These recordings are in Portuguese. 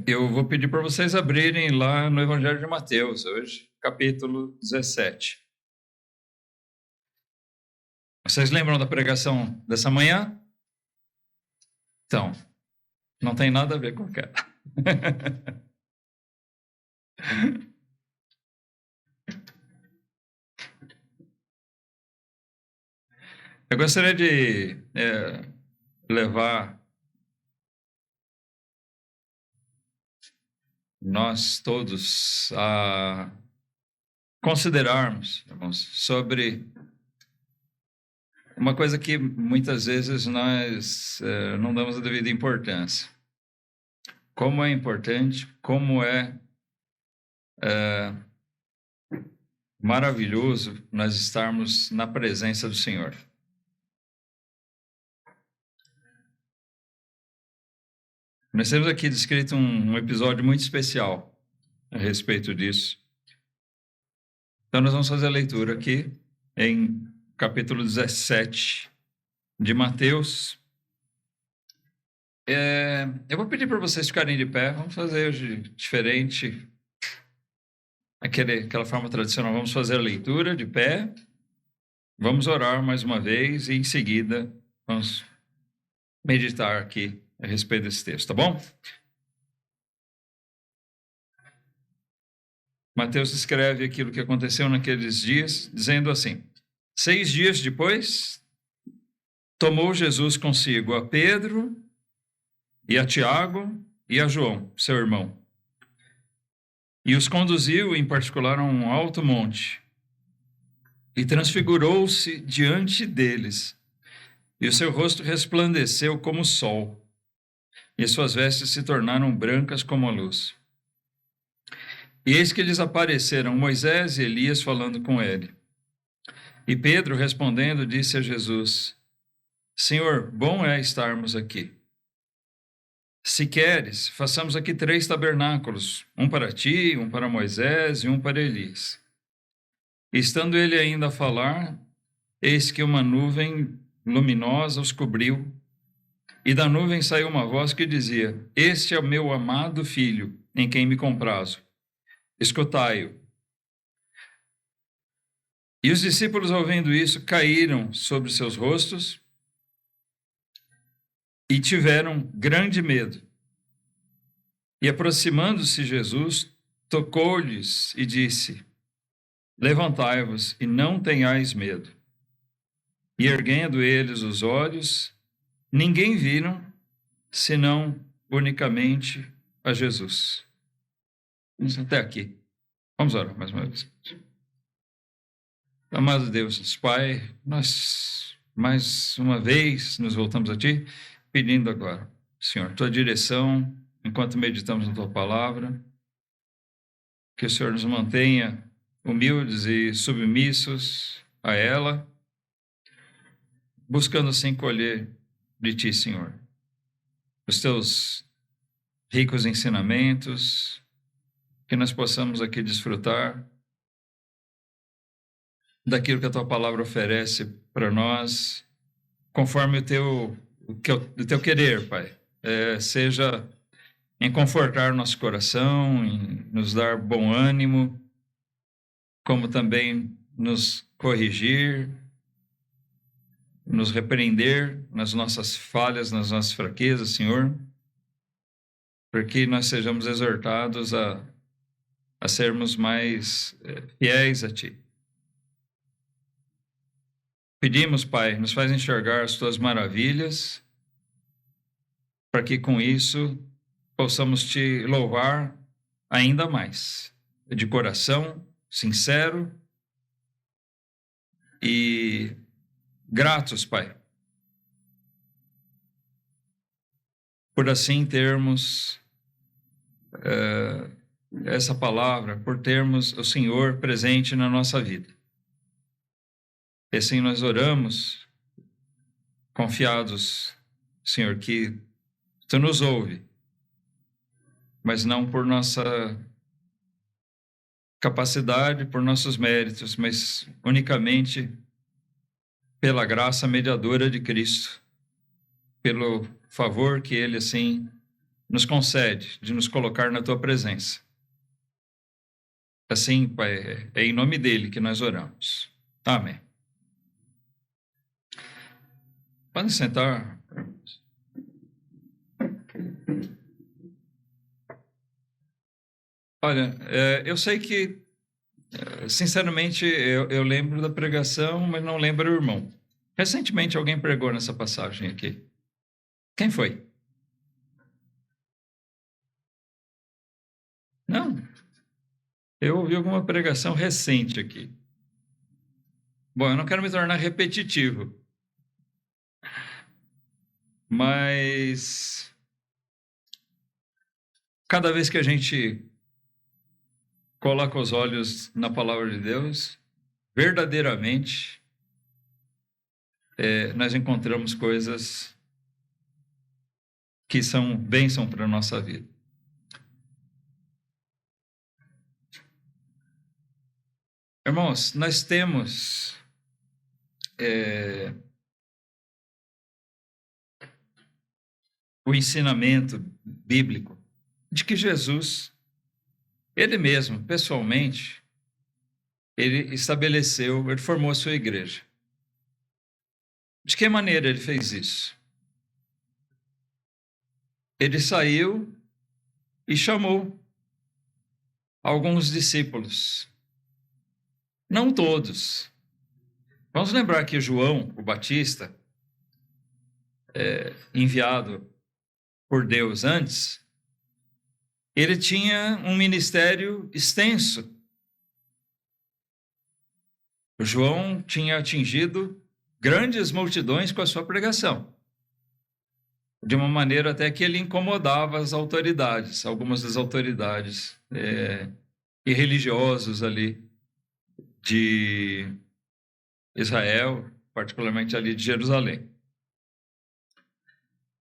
Eu vou pedir para vocês abrirem lá no Evangelho de Mateus, hoje, capítulo 17. Vocês lembram da pregação dessa manhã? Então, não tem nada a ver com aquela. Eu gostaria de levar nós todos a considerarmos, irmãos, sobre uma coisa que muitas vezes nós não damos a devida importância. Como é importante, como é maravilhoso nós estarmos na presença do Senhor. Nós temos aqui descrito um episódio muito especial a respeito disso. Então, nós vamos fazer a leitura aqui em capítulo 17 de Mateus. Eu vou pedir para vocês ficarem de pé. Vamos fazer hoje diferente, aquela forma tradicional. Vamos fazer a leitura de pé. Vamos orar mais uma vez e, em seguida, vamos meditar aqui a respeito desse texto, tá bom? Mateus escreve aquilo que aconteceu naqueles dias, dizendo assim: 6 dias depois, tomou Jesus consigo a Pedro e a Tiago e a João, seu irmão, e os conduziu em particular a um alto monte, e transfigurou-se diante deles, e o seu rosto resplandeceu como o sol, e suas vestes se tornaram brancas como a luz. E eis que lhes apareceram Moisés e Elias falando com ele. E Pedro, respondendo, disse a Jesus: Senhor, bom é estarmos aqui. Se queres, façamos aqui 3 tabernáculos, um para ti, um para Moisés e um para Elias. E estando ele ainda a falar, eis que uma nuvem luminosa os cobriu, e da nuvem saiu uma voz que dizia: Este é o meu amado filho, em quem me comprazo. Escutai-o. E os discípulos, ouvindo isso, caíram sobre seus rostos e tiveram grande medo. E aproximando-se Jesus, tocou-lhes e disse: Levantai-vos e não tenhais medo. E erguendo eles os olhos, ninguém viram, senão unicamente a Jesus. Vamos até aqui. Vamos orar mais uma vez. Amado Deus, Pai, nós mais uma vez nos voltamos a Ti, pedindo agora, Senhor, Tua direção, enquanto meditamos na Tua palavra, que o Senhor nos mantenha humildes e submissos a ela, buscando assim colher de Ti, Senhor, os Teus ricos ensinamentos, que nós possamos aqui desfrutar daquilo que a Tua palavra oferece para nós, conforme o teu querer, Pai. Seja em confortar nosso coração, em nos dar bom ânimo, como também nos corrigir, nos repreender nas nossas falhas, nas nossas fraquezas, Senhor, para que nós sejamos exortados a sermos mais fiéis a Ti. Pedimos, Pai, nos faz enxergar as Tuas maravilhas, para que com isso possamos Te louvar ainda mais, de coração sincero e gratos, Pai, por assim termos essa palavra, por termos o Senhor presente na nossa vida. E assim nós oramos, confiados, Senhor, que Tu nos ouve, mas não por nossa capacidade, por nossos méritos, mas unicamente pela graça mediadora de Cristo, pelo favor que Ele, assim, nos concede de nos colocar na tua presença. Assim, Pai, é em nome dele que nós oramos. Amém. Podem sentar. Olha, eu sei que, sinceramente, eu lembro da pregação, mas não lembro o irmão. Recentemente alguém pregou nessa passagem aqui. Quem foi? Não. Eu ouvi alguma pregação recente aqui. Bom, eu não quero me tornar repetitivo, mas cada vez que a gente coloca os olhos na palavra de Deus, verdadeiramente, nós encontramos coisas que são bênção para a nossa vida. Irmãos, nós temos o ensinamento bíblico de que Jesus, ele mesmo, pessoalmente, ele estabeleceu, ele formou a sua igreja. De que maneira ele fez isso? Ele saiu e chamou alguns discípulos. Não todos. Vamos lembrar que João, o Batista, enviado por Deus antes, ele tinha um ministério extenso. João tinha atingido grandes multidões com a sua pregação, de uma maneira até que ele incomodava as autoridades, algumas das autoridades e religiosos ali de Israel, particularmente ali de Jerusalém.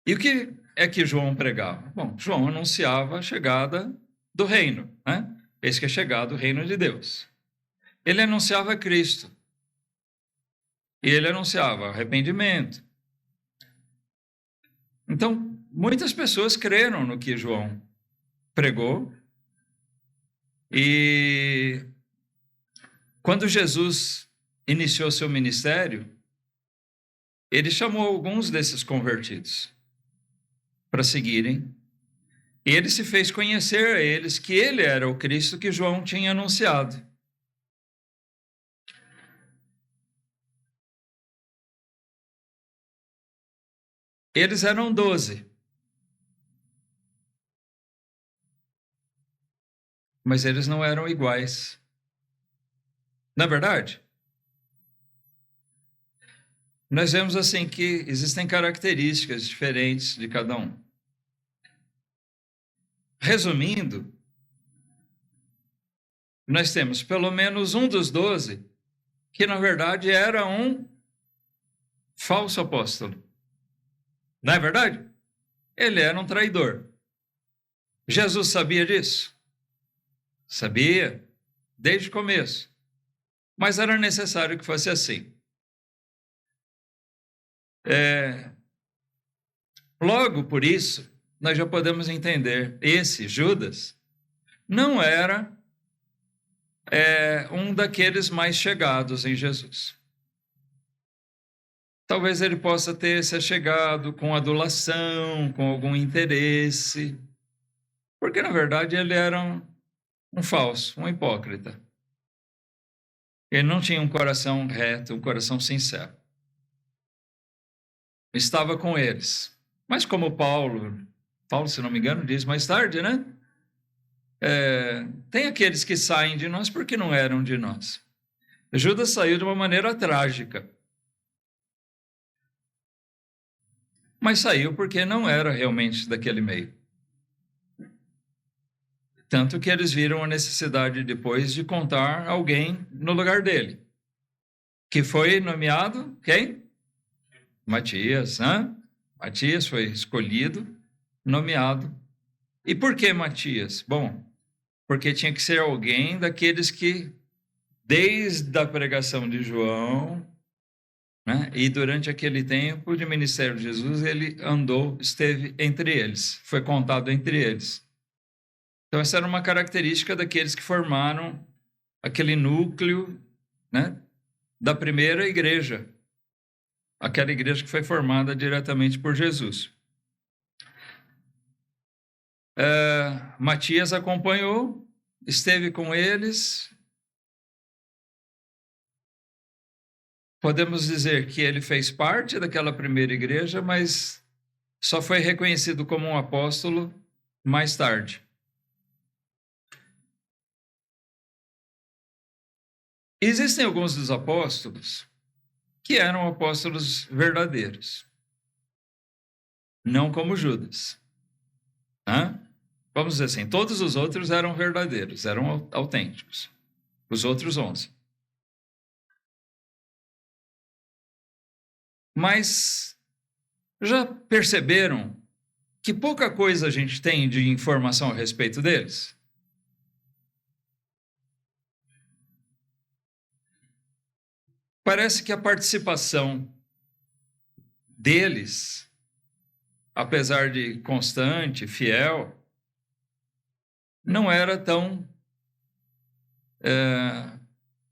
E o que é que João pregava? Bom, João anunciava a chegada do reino, né? Eis que é chegado o reino de Deus. Ele anunciava Cristo. E ele anunciava arrependimento. Então, muitas pessoas creram no que João pregou. E quando Jesus iniciou seu ministério, ele chamou alguns desses convertidos para seguirem. E ele se fez conhecer a eles que ele era o Cristo que João tinha anunciado. Eles eram 12. Mas eles não eram iguais. Não é verdade? Nós vemos assim que existem características diferentes de cada um. Resumindo, nós temos pelo menos um dos 12 que, na verdade, era um falso apóstolo. Não é verdade? Ele era um traidor. Jesus sabia disso? Sabia, desde o começo. Mas era necessário que fosse assim. Logo por isso, nós já podemos entender, esse Judas não era um daqueles mais chegados em Jesus. Talvez ele possa ter se achegado com adulação, com algum interesse, porque, na verdade, ele era um falso, um hipócrita. Ele não tinha um coração reto, um coração sincero. Estava com eles. Mas como Paulo, se não me engano, diz mais tarde, né? Tem aqueles que saem de nós porque não eram de nós. Judas saiu de uma maneira trágica. Mas saiu porque não era realmente daquele meio. Tanto que eles viram a necessidade depois de contar alguém no lugar dele. Que foi nomeado quem? Matias, né? Matias foi escolhido, nomeado. E por que Matias? Bom, porque tinha que ser alguém daqueles que, desde a pregação de João, né? E durante aquele tempo de ministério de Jesus, ele esteve entre eles, foi contado entre eles. Então, essa era uma característica daqueles que formaram aquele núcleo, né, da primeira igreja, aquela igreja que foi formada diretamente por Jesus. Matias acompanhou, esteve com eles. Podemos dizer que ele fez parte daquela primeira igreja, mas só foi reconhecido como um apóstolo mais tarde. Existem alguns dos apóstolos que eram apóstolos verdadeiros, não como Judas. Vamos dizer assim, todos os outros eram verdadeiros, eram autênticos, os outros 11. Mas já perceberam que pouca coisa a gente tem de informação a respeito deles? Parece que a participação deles, apesar de constante, fiel, não era tão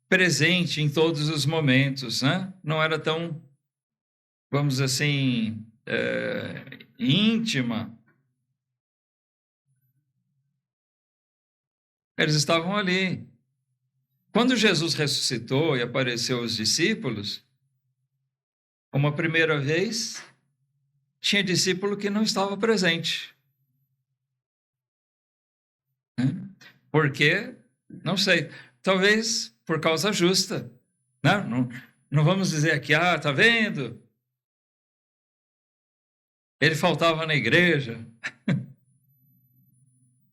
presente em todos os momentos, né? Não era tão, vamos dizer assim, íntima. Eles estavam ali. Quando Jesus ressuscitou e apareceu aos discípulos, uma primeira vez, tinha discípulo que não estava presente. Por quê? Não sei. Talvez por causa justa. Não vamos dizer aqui, tá vendo? Ele faltava na igreja.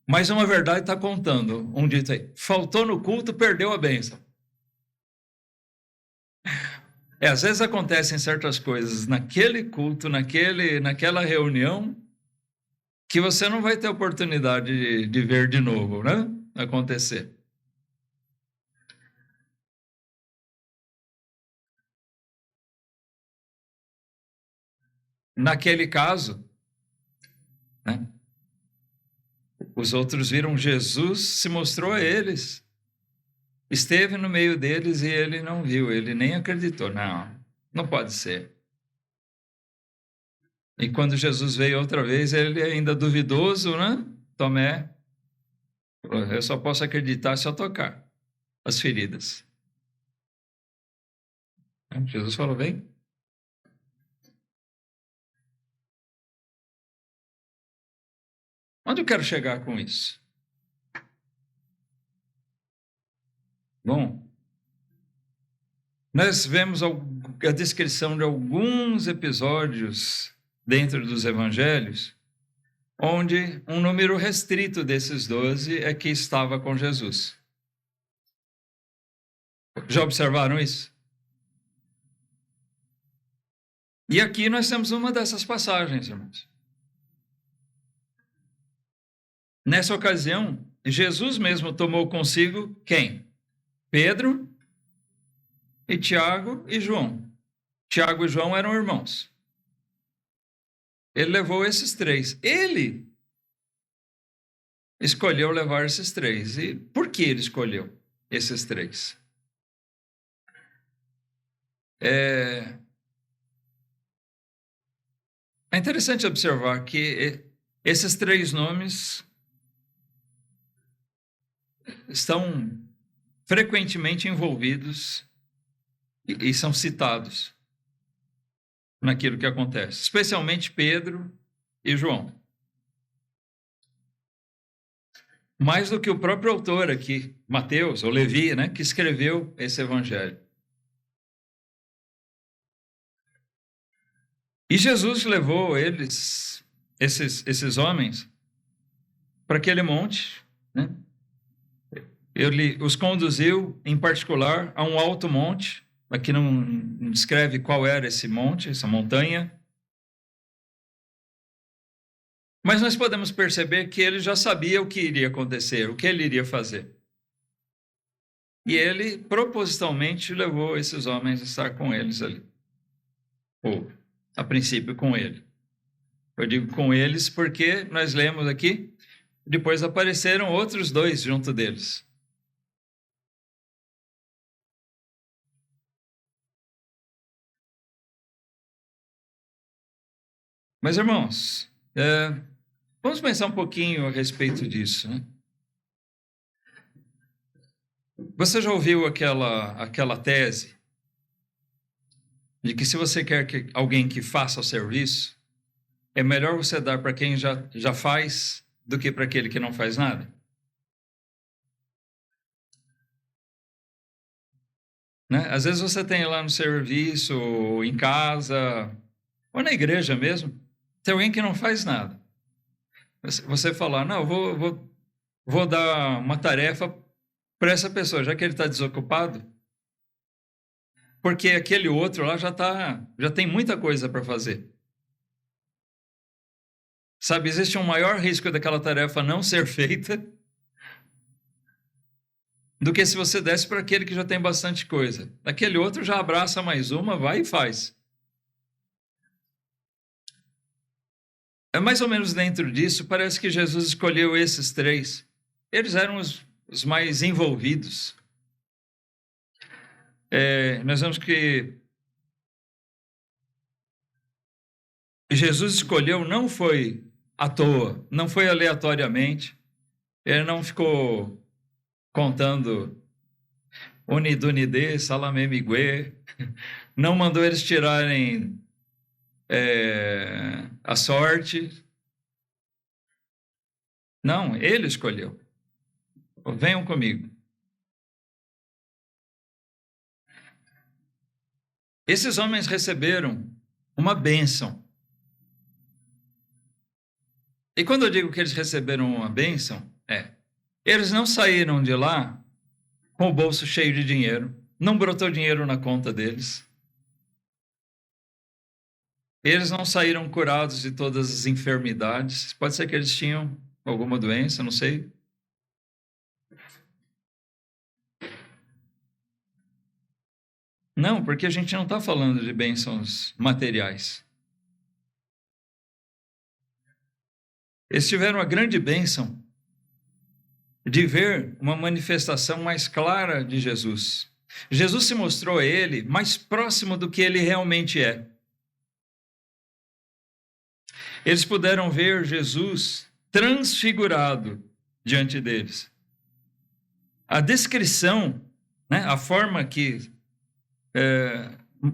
Mas uma verdade está contando, um dito aí. Faltou no culto, perdeu a bênção. Às vezes acontecem certas coisas naquele culto, naquela reunião, que você não vai ter oportunidade de ver de novo, né? Acontecer. Naquele caso, né? Os outros viram Jesus, se mostrou a eles. Esteve no meio deles e ele não viu, ele nem acreditou. Não pode ser. E quando Jesus veio outra vez, ele ainda duvidoso, né? Tomé, eu só posso acreditar se eu tocar as feridas. Jesus falou, vem. Onde eu quero chegar com isso? Bom, nós vemos a descrição de alguns episódios dentro dos evangelhos, onde um número restrito desses 12 é que estava com Jesus. Já observaram isso? E aqui nós temos uma dessas passagens, irmãos. Nessa ocasião, Jesus mesmo tomou consigo quem? Pedro e Tiago e João. Tiago e João eram irmãos. Ele levou esses 3. Ele escolheu levar esses 3. E por que ele escolheu esses 3? É interessante observar que esses 3 nomes estão frequentemente envolvidos e são citados naquilo que acontece, especialmente Pedro e João. Mais do que o próprio autor aqui, Mateus, ou Levi, né, que escreveu esse evangelho. E Jesus levou esses homens, para aquele monte, né? Ele os conduziu, em particular, a um alto monte. Aqui não descreve qual era esse monte, essa montanha. Mas nós podemos perceber que ele já sabia o que iria acontecer, o que ele iria fazer. E ele, propositalmente, levou esses homens a estar com eles ali. Ou, a princípio, com ele. Eu digo com eles porque nós lemos aqui, depois apareceram outros dois junto deles. Mas, irmãos, vamos pensar um pouquinho a respeito disso, né? Você já ouviu aquela tese de que se você quer que alguém que faça o serviço, é melhor você dar para quem já faz do que para aquele que não faz nada? Né? Às vezes você tem lá no serviço, ou em casa, ou na igreja mesmo, tem alguém que não faz nada. Você falar, não, vou dar uma tarefa para essa pessoa, já que ele está desocupado, porque aquele outro lá já tem muita coisa para fazer. Sabe, existe um maior risco daquela tarefa não ser feita do que se você desse para aquele que já tem bastante coisa. Aquele outro já abraça mais uma, vai e faz. É mais ou menos dentro disso, parece que Jesus escolheu esses três. Eles eram os mais envolvidos. Nós vemos que Jesus escolheu não foi à toa, não foi aleatoriamente. Ele não ficou contando Unidunide, Salame Miguel, não mandou eles tirarem a sorte. Não, ele escolheu. Venham comigo. Esses homens receberam uma bênção. E quando eu digo que eles receberam uma bênção, eles não saíram de lá com o bolso cheio de dinheiro, não brotou dinheiro na conta deles. Eles não saíram curados de todas as enfermidades. Pode ser que eles tinham alguma doença, não sei. Não, porque a gente não está falando de bênçãos materiais. Eles tiveram a grande bênção de ver uma manifestação mais clara de Jesus. Jesus se mostrou a ele mais próximo do que ele realmente é. Eles puderam ver Jesus transfigurado diante deles. A descrição, né, a forma que,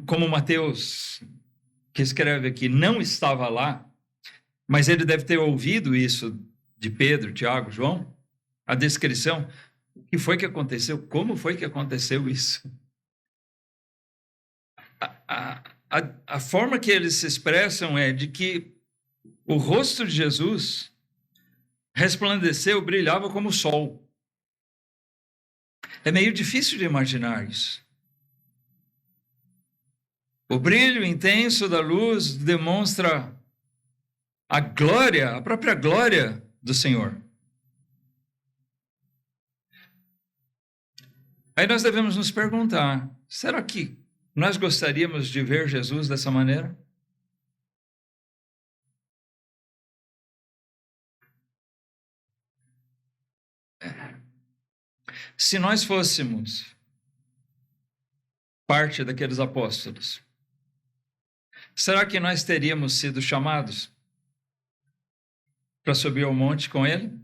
como Mateus, que escreve aqui, não estava lá, mas ele deve ter ouvido isso de Pedro, Tiago, João, a descrição, o que foi que aconteceu, como foi que aconteceu isso. A forma que eles se expressam é de que o rosto de Jesus resplandeceu, brilhava como o sol. É meio difícil de imaginar isso. O brilho intenso da luz demonstra a glória, a própria glória do Senhor. Aí nós devemos nos perguntar, será que nós gostaríamos de ver Jesus dessa maneira? Se nós fôssemos parte daqueles apóstolos, será que nós teríamos sido chamados para subir ao monte com ele?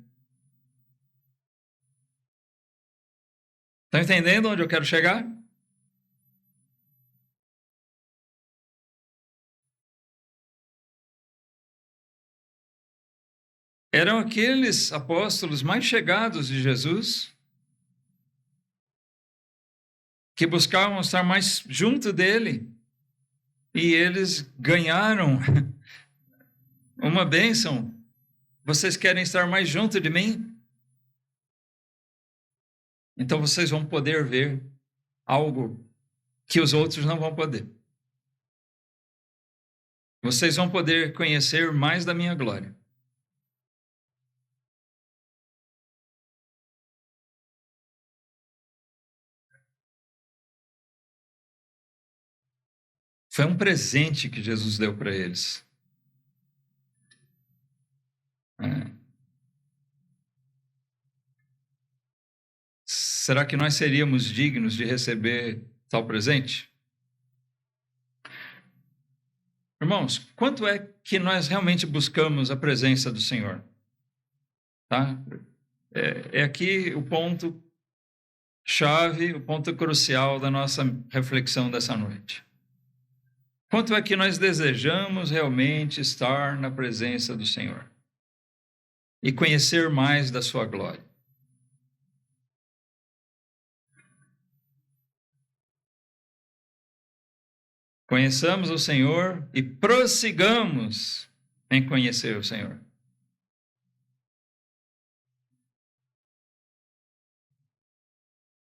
Estão entendendo onde eu quero chegar? Eram aqueles apóstolos mais chegados de Jesus, que buscavam estar mais junto dele, e eles ganharam uma bênção. Vocês querem estar mais junto de mim? Então vocês vão poder ver algo que os outros não vão poder. Vocês vão poder conhecer mais da minha glória. Foi um presente que Jesus deu para eles. Será que nós seríamos dignos de receber tal presente? Irmãos, quanto é que nós realmente buscamos a presença do Senhor? Tá? É aqui o ponto chave, o ponto crucial da nossa reflexão dessa noite. Quanto é que nós desejamos realmente estar na presença do Senhor e conhecer mais da sua glória? Conheçamos o Senhor e prossigamos em conhecer o Senhor.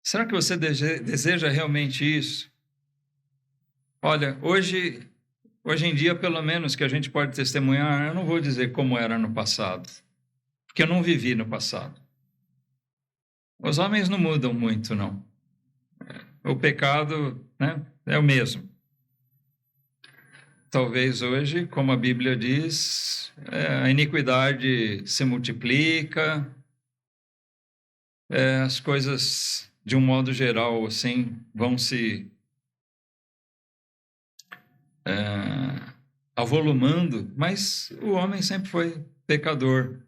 Será que você deseja realmente isso? Olha, hoje em dia, pelo menos que a gente pode testemunhar, eu não vou dizer como era no passado, porque eu não vivi no passado. Os homens não mudam muito, não. O pecado, né, é o mesmo. Talvez hoje, como a Bíblia diz, a iniquidade se multiplica, as coisas, de um modo geral, assim, vão se avolumando, mas o homem sempre foi pecador.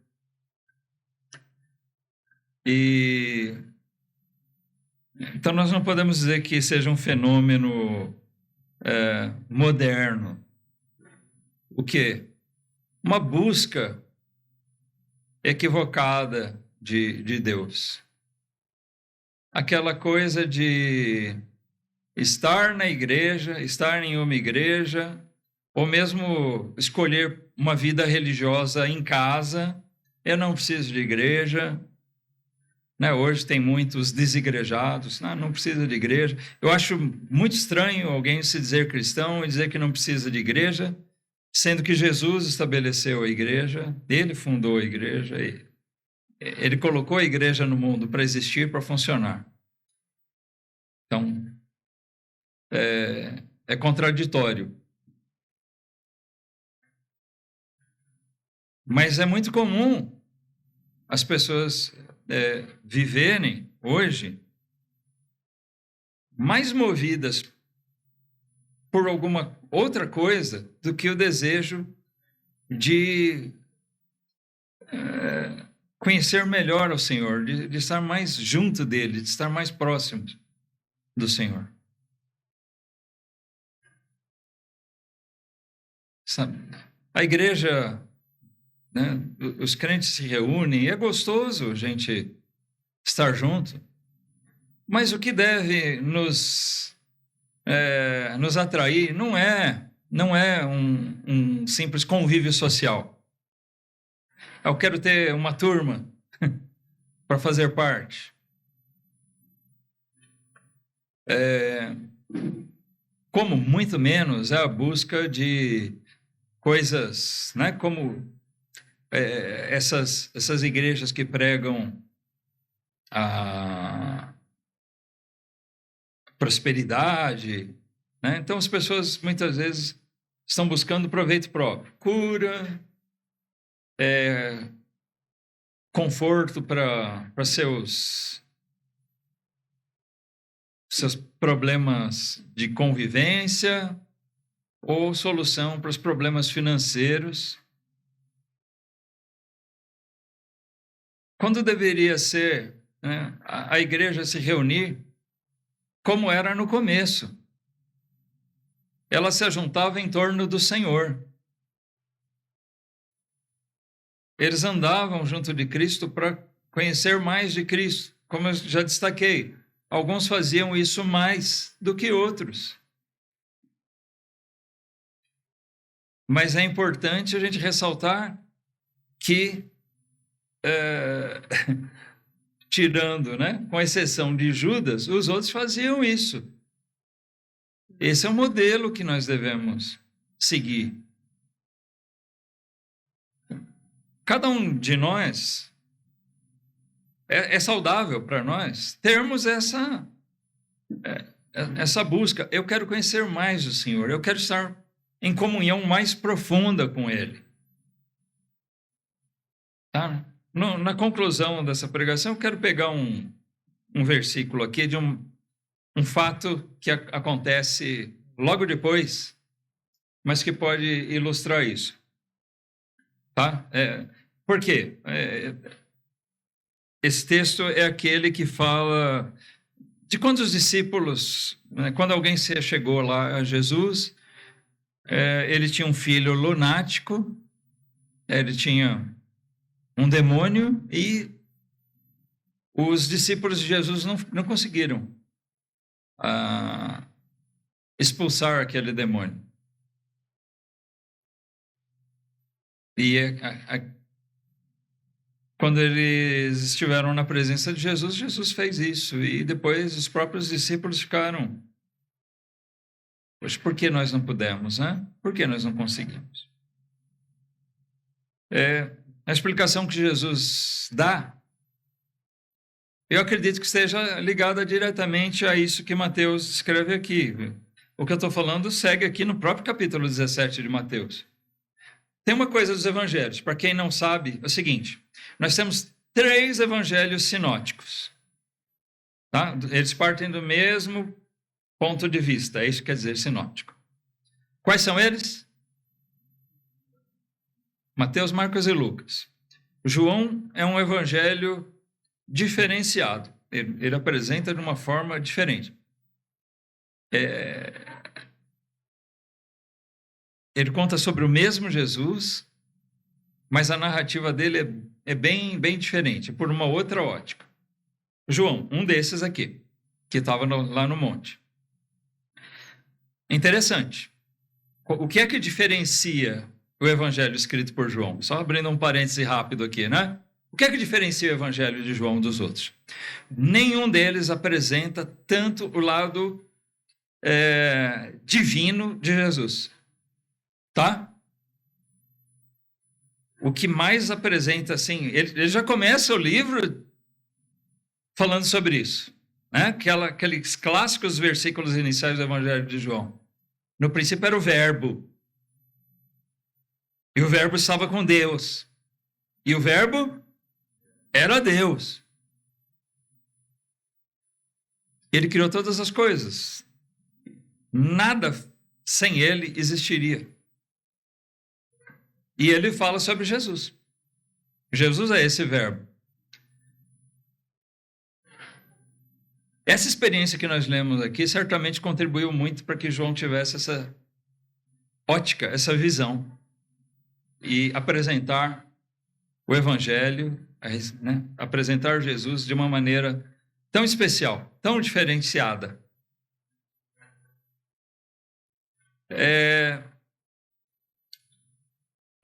Então, nós não podemos dizer que seja um fenômeno moderno. O quê? Uma busca equivocada de Deus. Aquela coisa de estar na igreja, estar em uma igreja, ou mesmo escolher uma vida religiosa em casa. Eu não preciso de igreja. Né? Hoje tem muitos desigrejados, não precisa de igreja. Eu acho muito estranho alguém se dizer cristão e dizer que não precisa de igreja, sendo que Jesus estabeleceu a igreja, ele fundou a igreja, ele colocou a igreja no mundo para existir, para funcionar. Então, é contraditório. Mas é muito comum as pessoas viverem hoje mais movidas por alguma outra coisa do que o desejo de conhecer melhor o Senhor, de estar mais junto dele, de estar mais próximo do Senhor. Sabe? A igreja, né, os crentes se reúnem e é gostoso a gente estar junto, mas o que deve nos atrair não é um simples convívio social. Eu quero ter uma turma para fazer parte. Como muito menos é a busca de coisas, né, como essas igrejas que pregam a prosperidade, né? Então as pessoas muitas vezes estão buscando proveito próprio, cura, conforto para seus problemas de convivência ou solução para os problemas financeiros. Quando deveria ser, né, a igreja se reunir como era no começo. Ela se ajuntava em torno do Senhor. Eles andavam junto de Cristo para conhecer mais de Cristo. Como eu já destaquei, alguns faziam isso mais do que outros. Mas é importante a gente ressaltar que, tirando, né, com exceção de Judas, os outros faziam isso. Esse é o modelo que nós devemos seguir. Cada um de nós é saudável para nós termos essa busca. Eu quero conhecer mais o Senhor, eu quero estar em comunhão mais profunda com Ele. Tá? Na conclusão dessa pregação, eu quero pegar um versículo aqui de um fato que acontece logo depois, mas que pode ilustrar isso. Tá? Por quê? Esse texto é aquele que fala de quando os discípulos, quando alguém se chegou lá a Jesus, ele tinha um filho lunático, ele tinha um demônio e os discípulos de Jesus não conseguiram expulsar aquele demônio. E quando eles estiveram na presença de Jesus, Jesus fez isso. E depois os próprios discípulos ficaram: poxa, por que nós não pudemos, né? Por que nós não conseguimos? A explicação que Jesus dá, eu acredito que esteja ligada diretamente a isso que Mateus escreve aqui. O que eu estou falando segue aqui no próprio capítulo 17 de Mateus. Tem uma coisa dos evangelhos, para quem não sabe, é o seguinte: nós temos 3 evangelhos sinóticos. Tá? Eles partem do mesmo ponto de vista, é isso que quer dizer sinótico. Quais são eles? Mateus, Marcos e Lucas. João é um evangelho diferenciado. Ele apresenta de uma forma diferente. Ele conta sobre o mesmo Jesus, mas a narrativa dele é bem, bem diferente, por uma outra ótica. João, um desses aqui, que estava lá no monte. Interessante. O que é que diferencia o evangelho escrito por João? Só abrindo um parêntese rápido aqui, né? O que é que diferencia o evangelho de João dos outros? Nenhum deles apresenta tanto o lado divino de Jesus. Tá? O que mais apresenta, assim, ele já começa o livro falando sobre isso, né? Aqueles clássicos versículos iniciais do Evangelho de João. No princípio era o Verbo, e o Verbo estava com Deus, e o Verbo era Deus. Ele criou todas as coisas. Nada sem ele existiria. E ele fala sobre Jesus. Jesus é esse verbo. Essa experiência que nós lemos aqui certamente contribuiu muito para que João tivesse essa ótica, essa visão, e apresentar o Evangelho, né? Apresentar Jesus de uma maneira tão especial, tão diferenciada.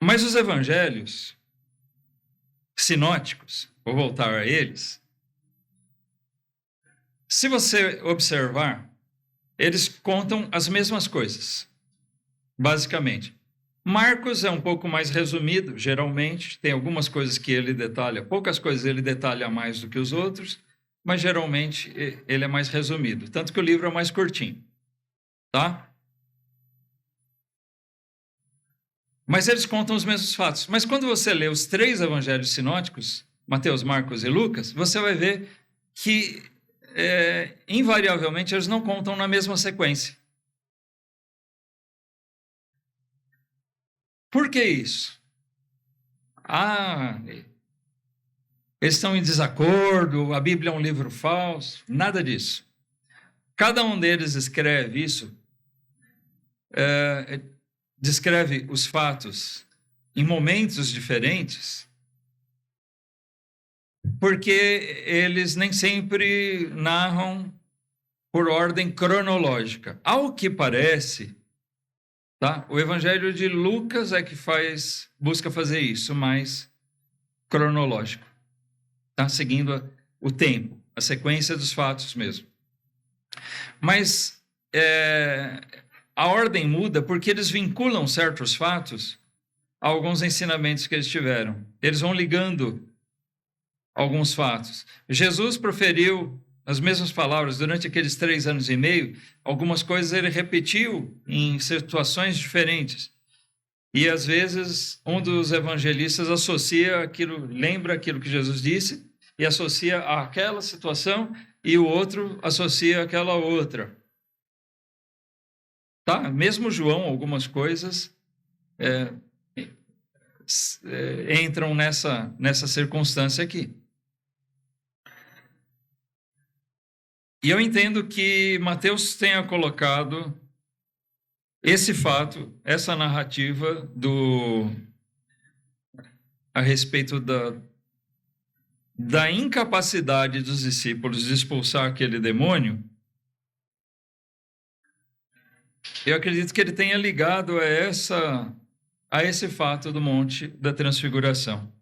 Mas os evangelhos sinóticos, vou voltar a eles, se você observar, eles contam as mesmas coisas, basicamente. Marcos é um pouco mais resumido, geralmente, tem algumas coisas que ele detalha, poucas coisas ele detalha mais do que os outros, mas geralmente ele é mais resumido, tanto que o livro é mais curtinho, tá? Mas eles contam os mesmos fatos. Mas quando você lê os 3 evangelhos sinóticos, Mateus, Marcos e Lucas, você vai ver que, invariavelmente, eles não contam na mesma sequência. Por que isso? Eles estão em desacordo, a Bíblia é um livro falso, nada disso. Cada um deles escreve isso, descreve os fatos em momentos diferentes, porque eles nem sempre narram por ordem cronológica. Ao que parece, tá? O Evangelho de Lucas é que busca fazer isso, mais cronológico, tá? Seguindo o tempo, a sequência dos fatos mesmo. Mas a ordem muda porque eles vinculam certos fatos a alguns ensinamentos que eles tiveram. Eles vão ligando alguns fatos. Jesus proferiu as mesmas palavras durante aqueles 3 anos e meio. Algumas coisas ele repetiu em situações diferentes. E às vezes um dos evangelistas associa aquilo, lembra aquilo que Jesus disse e associa àquela situação, e o outro associa àquela outra. Tá? Mesmo João, algumas coisas entram nessa circunstância aqui. E eu entendo que Mateus tenha colocado esse fato, essa narrativa a respeito da incapacidade dos discípulos de expulsar aquele demônio. Eu acredito que ele tenha ligado a esse fato do Monte da Transfiguração.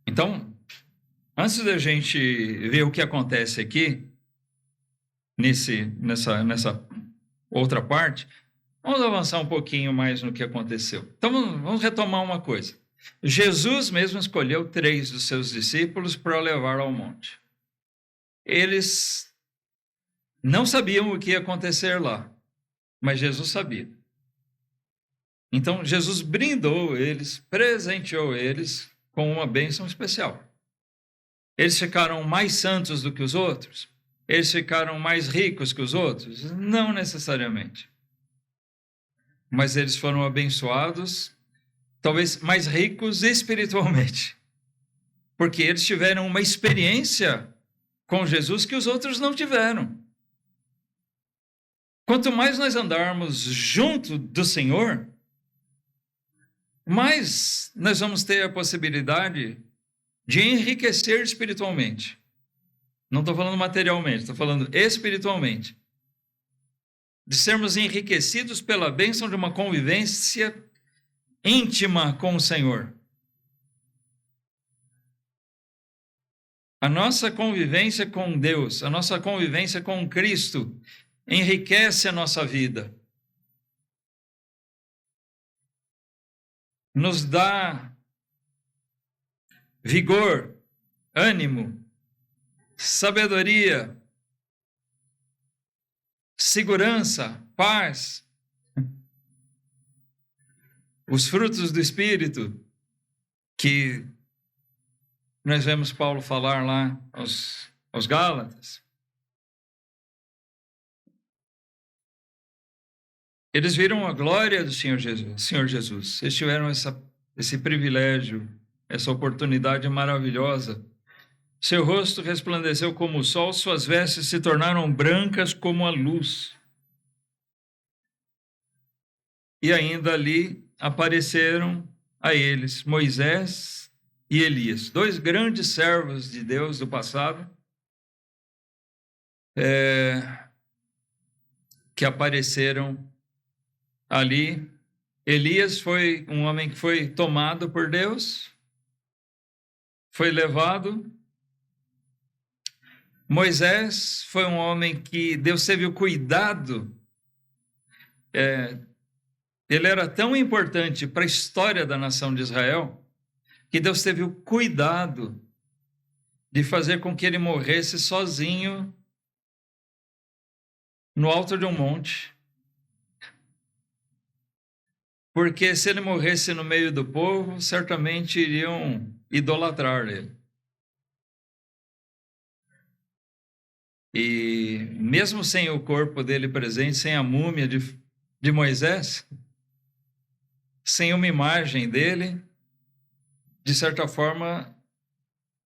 Então, antes da gente ver o que acontece aqui, nessa outra parte, vamos avançar um pouquinho mais no que aconteceu. Então, vamos retomar uma coisa. Jesus mesmo escolheu 3 dos seus discípulos para levar ao monte. Eles não sabiam o que ia acontecer lá, mas Jesus sabia. Então, Jesus brindou eles, presenteou eles com uma bênção especial. Eles ficaram mais santos do que os outros? Eles ficaram mais ricos que os outros? Não necessariamente. Mas eles foram abençoados, talvez mais ricos espiritualmente, porque eles tiveram uma experiência com Jesus que os outros não tiveram. Quanto mais nós andarmos junto do Senhor, mais nós vamos ter a possibilidade de enriquecer espiritualmente. Não estou falando materialmente, estou falando espiritualmente. De sermos enriquecidos pela bênção de uma convivência íntima com o Senhor. A nossa convivência com Deus, a nossa convivência com Cristo, enriquece a nossa vida. Nos dá vigor, ânimo, sabedoria, segurança, paz. Os frutos do Espírito que nós vemos Paulo falar lá aos Gálatas. Eles viram a glória do Senhor Jesus. Eles tiveram esse privilégio, essa oportunidade maravilhosa. Seu rosto resplandeceu como o sol, suas vestes se tornaram brancas como a luz. E ainda ali apareceram a eles Moisés e Elias, 2 grandes servos de Deus do passado, que apareceram ali. Elias foi um homem que foi tomado por Deus, foi levado. Moisés foi um homem que Deus teve o cuidado. Ele era tão importante para a história da nação de Israel que Deus teve o cuidado de fazer com que ele morresse sozinho no alto de um monte. Porque se ele morresse no meio do povo, certamente iriam idolatrar ele. E mesmo sem o corpo dele presente, sem a múmia de Moisés, sem uma imagem dele, de certa forma,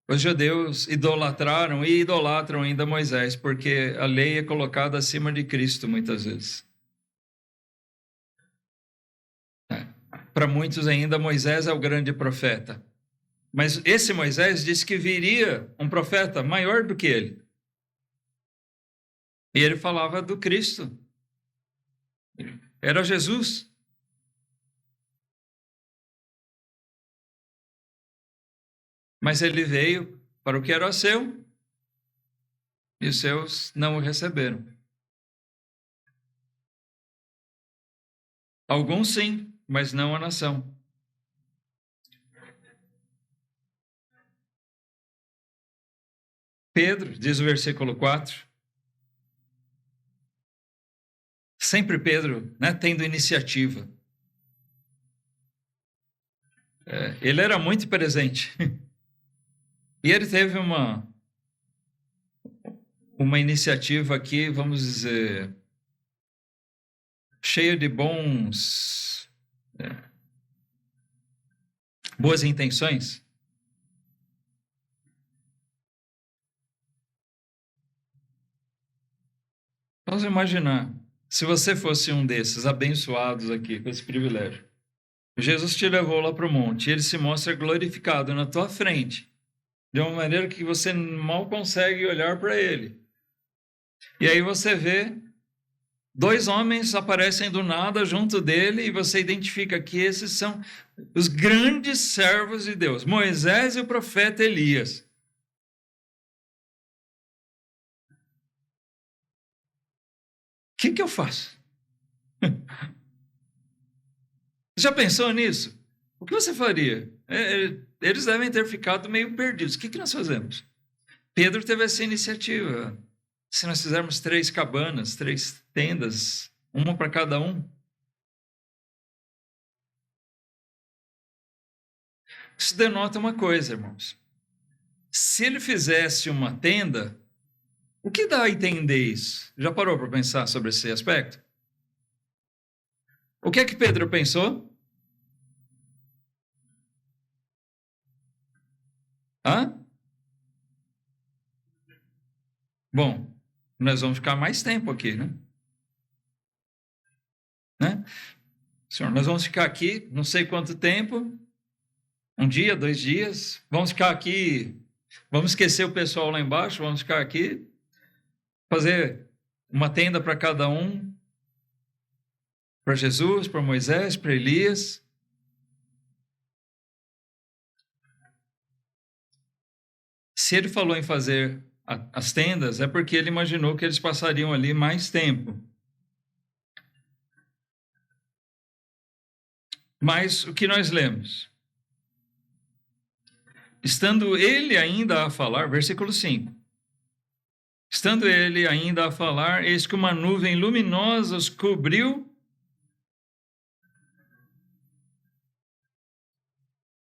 os judeus idolatraram e idolatram ainda Moisés, porque a lei é colocada acima de Cristo muitas vezes. Para muitos ainda, Moisés é o grande profeta. Mas esse Moisés disse que viria um profeta maior do que ele. E ele falava do Cristo. Era Jesus. Mas ele veio para o que era seu, e os seus não o receberam. Alguns sim, mas não a nação. Pedro, diz o versículo 4. Sempre Pedro, né, tendo iniciativa. Ele era muito presente. E ele teve uma iniciativa aqui, vamos dizer, cheia de boas intenções. Vamos imaginar, se você fosse um desses abençoados aqui, com esse privilégio. Jesus te levou lá para o monte, e ele se mostra glorificado na tua frente, de uma maneira que você mal consegue olhar para ele. E aí você vê 2 homens aparecem do nada junto dele, e você identifica que esses são os grandes servos de Deus, Moisés e o profeta Elias. O que eu faço? Já pensou nisso? O que você faria? Eles devem ter ficado meio perdidos. O que nós fazemos? Pedro teve essa iniciativa. Se nós fizermos 3 cabanas, 3 tendas, uma para cada um. Isso denota uma coisa, irmãos. Se ele fizesse uma tenda, o que dá a entender isso? Já parou para pensar sobre esse aspecto? O que é que Pedro pensou? Bom, nós vamos ficar mais tempo aqui, né? Senhor, nós vamos ficar aqui não sei quanto tempo, 1 dia, 2 dias, vamos ficar aqui, vamos esquecer o pessoal lá embaixo, vamos ficar aqui, fazer uma tenda para cada um, para Jesus, para Moisés, para Elias. Se ele falou em fazer as tendas, é porque ele imaginou que eles passariam ali mais tempo. Mas o que nós lemos? Estando ele ainda a falar, versículo 5. Estando ele ainda a falar, eis que uma nuvem luminosa os cobriu.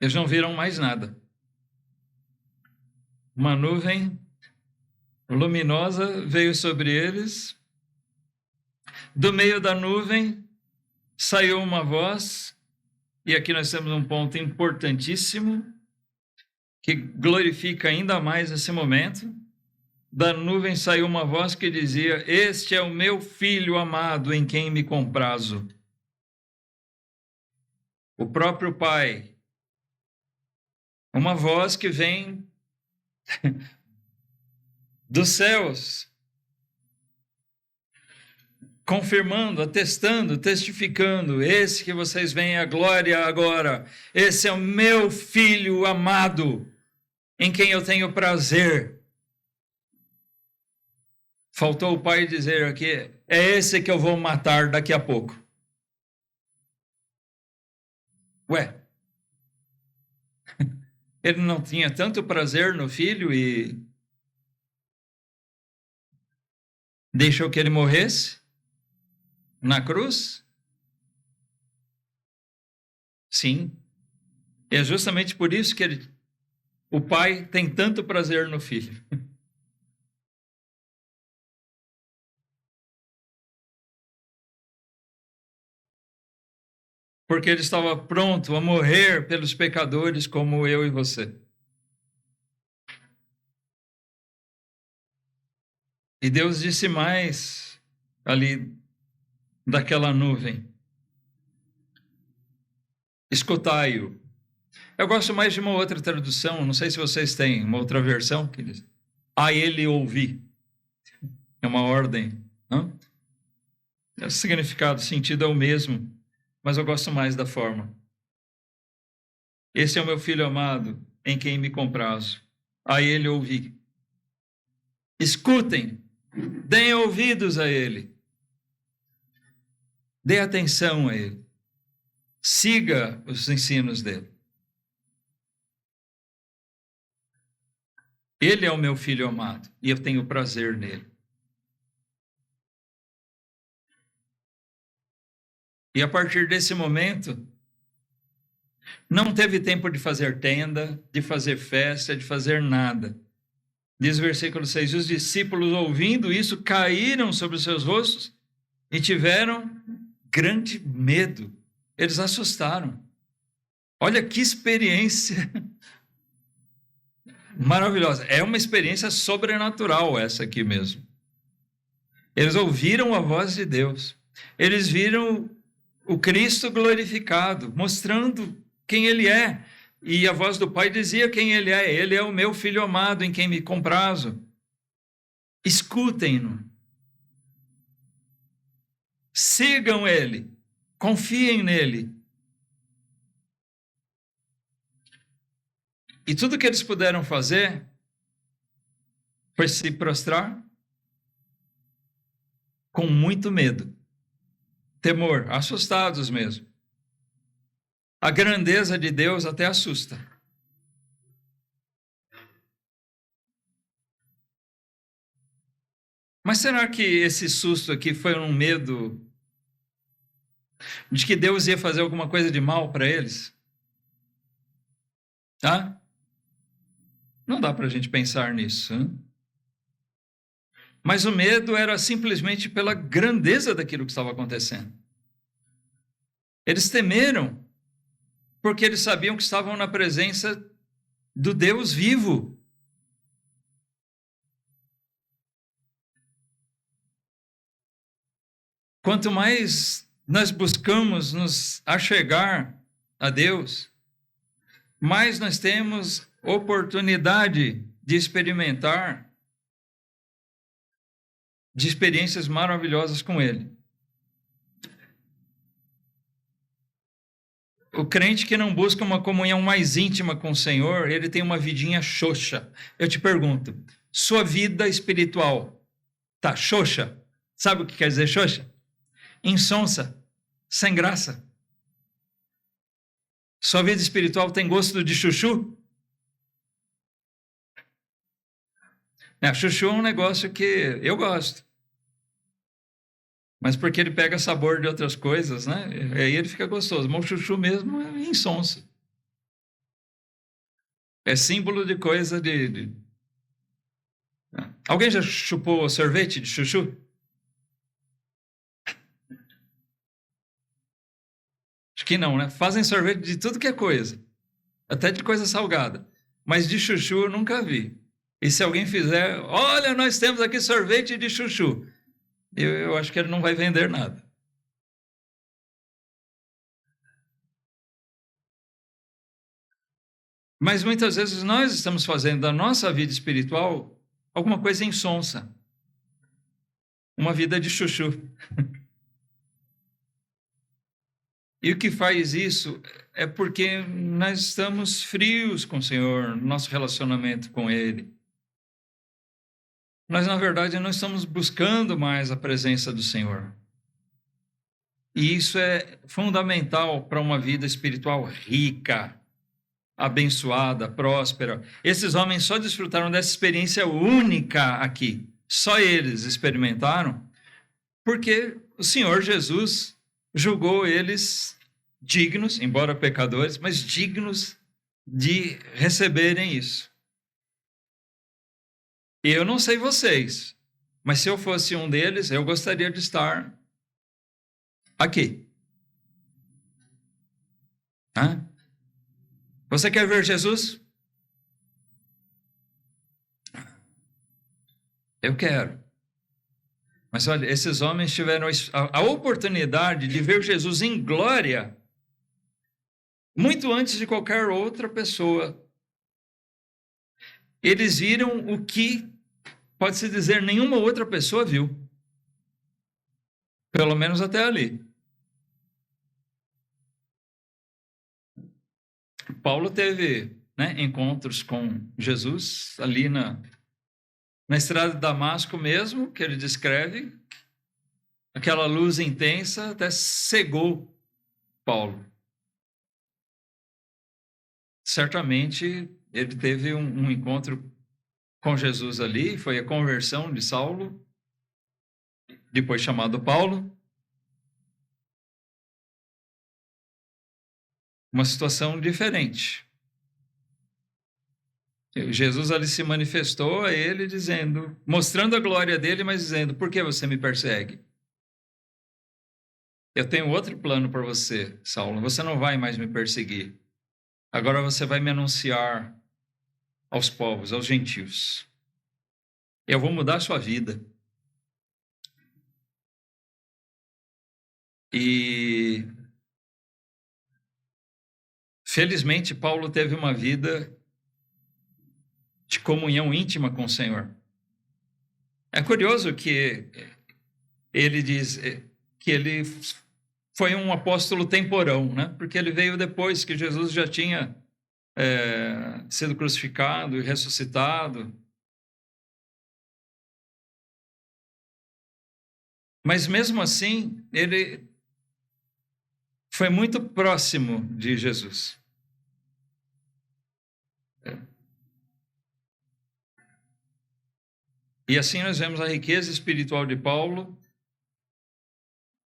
Eles não viram mais nada. Uma nuvem luminosa veio sobre eles. Do meio da nuvem saiu uma voz, e aqui nós temos um ponto importantíssimo, que glorifica ainda mais esse momento. Da nuvem saiu uma voz que dizia: este é o meu filho amado, em quem me comprazo. O próprio Pai. Uma voz que vem dos céus, confirmando, atestando, testificando: esse que vocês veem a glória agora, esse é o meu filho amado, em quem eu tenho prazer. Faltou o pai dizer aqui: é esse que eu vou matar daqui a pouco. Ué, ele não tinha tanto prazer no filho e deixou que ele morresse na cruz? Sim. E é justamente por isso que o pai tem tanto prazer no filho. Porque ele estava pronto a morrer pelos pecadores como eu e você. E Deus disse mais ali daquela nuvem: escutai-o. Eu gosto mais de uma outra tradução, não sei se vocês têm uma outra versão, que diz: a ele ouvi. É uma ordem, não? O significado, o sentido é o mesmo, mas eu gosto mais da forma. Esse é o meu filho amado, em quem me comprazo. A ele ouvi. Escutem, deem ouvidos a ele. Dê atenção a ele. Siga os ensinos dele. Ele é o meu filho amado e eu tenho prazer nele. E a partir desse momento, não teve tempo de fazer tenda, de fazer festa, de fazer nada. Diz o versículo 6, os discípulos, ouvindo isso, caíram sobre os seus rostos e tiveram grande medo. Eles assustaram. Olha que experiência maravilhosa. É uma experiência sobrenatural essa aqui mesmo. Eles ouviram a voz de Deus. Eles viram o Cristo glorificado, mostrando quem ele é. E a voz do Pai dizia quem ele é. Ele é o meu filho amado, em quem me comprazo. Escutem-no. Sigam ele. Confiem nele. E tudo que eles puderam fazer foi se prostrar com muito medo, temor, assustados mesmo. A grandeza de Deus até assusta. Mas será que esse susto aqui foi um medo de que Deus ia fazer alguma coisa de mal para eles? Tá? Não dá para a gente pensar nisso. Hein? Mas o medo era simplesmente pela grandeza daquilo que estava acontecendo. Eles temeram porque eles sabiam que estavam na presença do Deus vivo. Quanto mais nós buscamos nos achegar a Deus, mais nós temos oportunidade de experimentar de experiências maravilhosas com Ele. O crente que não busca uma comunhão mais íntima com o Senhor, ele tem uma vidinha xoxa. Eu te pergunto, sua vida espiritual tá xoxa? Sabe o que quer dizer xoxa? Insonsa, sem graça. Sua vida espiritual tem gosto de chuchu? Chuchu é um negócio que eu gosto. Mas porque ele pega sabor de outras coisas, né? Aí ele fica gostoso. Mas o chuchu mesmo é insonso. É símbolo de coisa de... Alguém já chupou sorvete de chuchu? Acho que não, né? Fazem sorvete de tudo que é coisa. Até de coisa salgada. Mas de chuchu eu nunca vi. E se alguém fizer, olha, nós temos aqui sorvete de chuchu. Eu acho que ele não vai vender nada. Mas muitas vezes nós estamos fazendo da nossa vida espiritual alguma coisa insonsa. Uma vida de chuchu. E o que faz isso é porque nós estamos frios com o Senhor, no nosso relacionamento com Ele. Nós, na verdade, não estamos buscando mais a presença do Senhor. E isso é fundamental para uma vida espiritual rica, abençoada, próspera. Esses homens só desfrutaram dessa experiência única aqui. Só eles experimentaram, porque o Senhor Jesus julgou eles dignos, embora pecadores, mas dignos de receberem isso. Eu não sei vocês, mas se eu fosse um deles, eu gostaria de estar aqui. Hã? Você quer ver Jesus? Eu quero. Mas olha, esses homens tiveram a oportunidade de ver Jesus em glória muito antes de qualquer outra pessoa. Eles viram o que, pode-se dizer, nenhuma outra pessoa viu. Pelo menos até ali. Paulo teve, encontros com Jesus ali na estrada de Damasco mesmo, que ele descreve. Aquela luz intensa até cegou Paulo. Certamente ele teve um encontro com Jesus ali, foi a conversão de Saulo, depois chamado Paulo. Uma situação diferente. Jesus ali se manifestou a ele dizendo, mostrando a glória dele, mas dizendo, por que você me persegue? Eu tenho outro plano para você, Saulo. Você não vai mais me perseguir. Agora você vai me anunciar aos povos, aos gentios. Eu vou mudar a sua vida. E felizmente Paulo teve uma vida de comunhão íntima com o Senhor. É curioso que ele diz que ele foi um apóstolo temporão, né? Porque ele veio depois que Jesus já tinha sido crucificado e ressuscitado. Mas mesmo assim, ele foi muito próximo de Jesus. E assim nós vemos a riqueza espiritual de Paulo,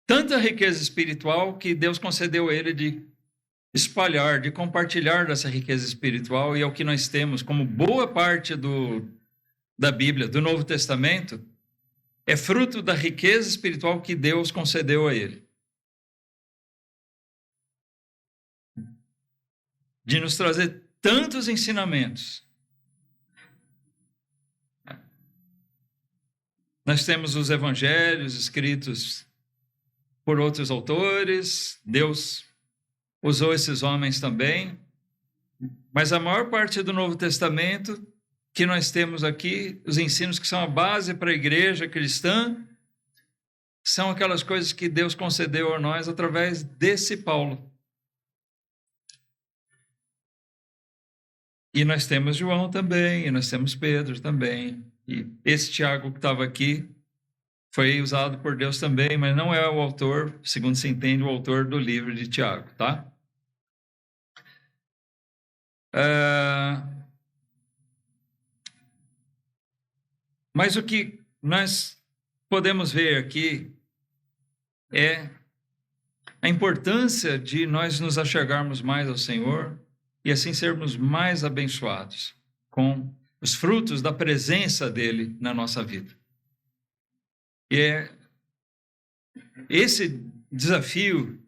tanta riqueza espiritual que Deus concedeu a ele de espalhar, de compartilhar dessa riqueza espiritual, e é o que nós temos como boa parte da Bíblia, do Novo Testamento, é fruto da riqueza espiritual que Deus concedeu a ele. De nos trazer tantos ensinamentos. Nós temos os evangelhos escritos por outros autores, Deus usou esses homens também, mas a maior parte do Novo Testamento que nós temos aqui, os ensinos que são a base para a igreja cristã, são aquelas coisas que Deus concedeu a nós através desse Paulo. E nós temos João também, e nós temos Pedro também. E esse Tiago que estava aqui foi usado por Deus também, mas não é o autor, segundo se entende, o autor do livro de Tiago, tá? Mas o que nós podemos ver aqui é a importância de nós nos achegarmos mais ao Senhor e assim sermos mais abençoados com os frutos da presença dele na nossa vida. E é esse desafio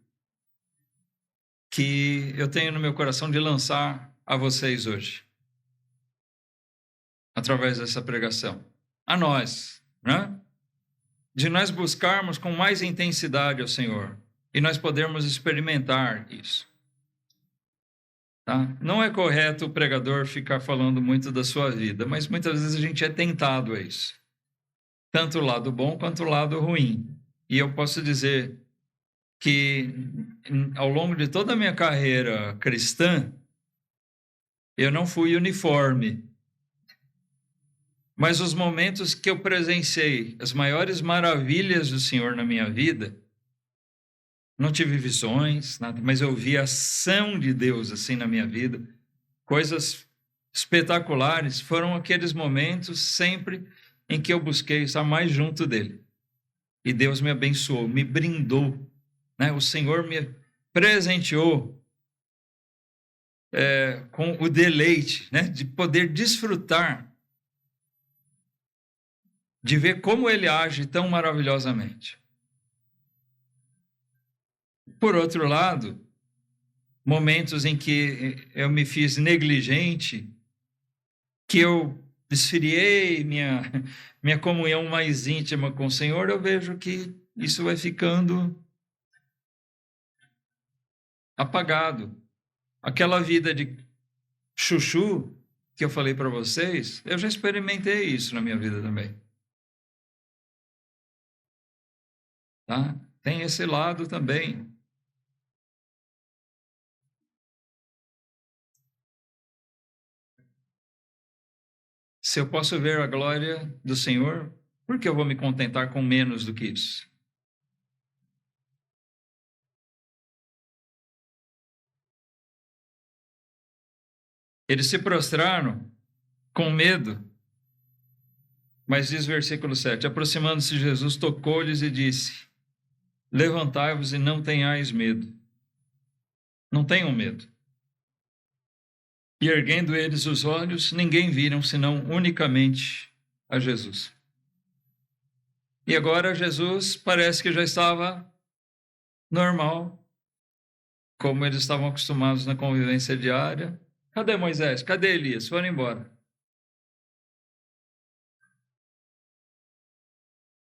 que eu tenho no meu coração de lançar a vocês hoje, através dessa pregação. A nós, né? De nós buscarmos com mais intensidade ao Senhor e nós podermos experimentar isso. Tá? Não é correto o pregador ficar falando muito da sua vida, mas muitas vezes a gente é tentado a isso. Tanto o lado bom quanto o lado ruim. E eu posso dizer que ao longo de toda a minha carreira cristã, eu não fui uniforme. Mas os momentos que eu presenciei as maiores maravilhas do Senhor na minha vida, não tive visões, nada, mas eu vi a ação de Deus assim na minha vida, coisas espetaculares, foram aqueles momentos sempre em que eu busquei estar mais junto dele. E Deus me abençoou, me brindou, né? O Senhor me presenteou com o deleite, né? De poder desfrutar, de ver como ele age tão maravilhosamente. Por outro lado, momentos em que eu me fiz negligente, que eu esfriei minha comunhão mais íntima com o Senhor, eu vejo que isso vai ficando apagado. Aquela vida de chuchu que eu falei para vocês, eu já experimentei isso na minha vida também. Tá? Tem esse lado também. Se eu posso ver a glória do Senhor, por que eu vou me contentar com menos do que isso? Eles se prostraram com medo Mas diz versículo 7, aproximando-se Jesus, tocou-lhes e disse, levantai-vos e não tenhais medo. Não tenham medo. E erguendo eles os olhos, ninguém viram, senão unicamente a Jesus. E agora Jesus parece que já estava normal, como eles estavam acostumados na convivência diária. Cadê Moisés? Cadê Elias? Foram embora.